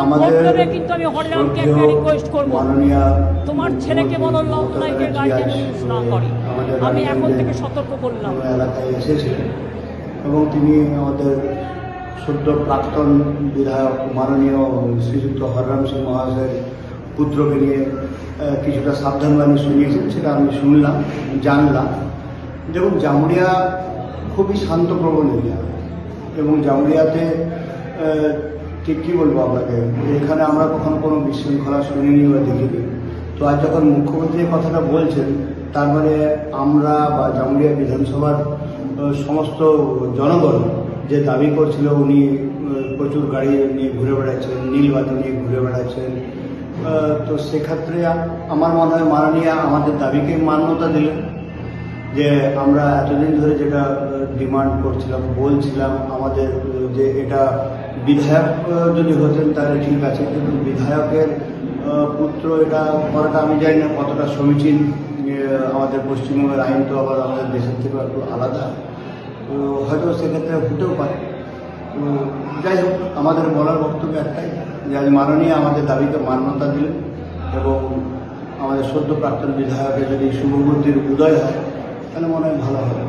আমাদের কিন্তু আমি হরিরামকে একটা রিকোয়েস্ট করব, তোমার ছেলেকে বলো লং লাইফের গার্জেন ইউজ না করে। আমি এখন থেকে সতর্ক করলাম। এলাকায় এসেছিলেন এবং তিনি আমাদের সদ্য প্রাক্তন বিধায়ক মাননীয় শ্রীযুক্ত হরিরাম সিং মহাশয়ের পুত্রকে নিয়ে কিছুটা সাবধানবাণী শুনিয়েছেন, সেটা আমি শুনলাম, জানলাম। দেখুন, জামুরিয়া খুবই শান্তপ্রবণ এরিয়া এবং জামুরিয়াতে ঠিক কী বলবো আপনাকে, এখানে আমরা কখনো কোনো বিশৃঙ্খলা শুনিনি বা দেখিনি। তো আজ যখন মুখ্যমন্ত্রী এই কথাটা বলছেন, তার মানে আমরা বা জামুরিয়া বিধানসভার সমস্ত জনগণ যে দাবি করছিল, উনি প্রচুর গাড়ি নিয়ে ঘুরে বেড়াচ্ছেন, নীলবাতি নিয়ে ঘুরে বেড়াচ্ছেন, তো সেক্ষেত্রে আমার মনে হয় মাননীয় আমাদের দাবিকে মান্যতা দিলেন যে আমরা এতদিন ধরে যেটা ডিমান্ড করছিলাম, বলছিলাম আমাদের যে এটা বিধায়ক যদি হতেন তাহলে ঠিক আছে, কিন্তু বিধায়কের পুত্র এটা করাটা আমি জানি না কতটা সমীচীন। আমাদের পশ্চিমবঙ্গের আইন তো আবার আমাদের দেশের থেকে একটু আলাদা, তো হয়তো সেক্ষেত্রে হতেও পারে। তো যাই হোক, আমাদের বলার বক্তব্য একটাই যে আজ মাননীয় আমাদের দাবিকে মান্যতা দিলেন এবং আমাদের সদ্য প্রাক্তন বিধায়কের যদি শুভবুদ্ধির উদয় হয় তাহলে মনে হয় ভালো হবে।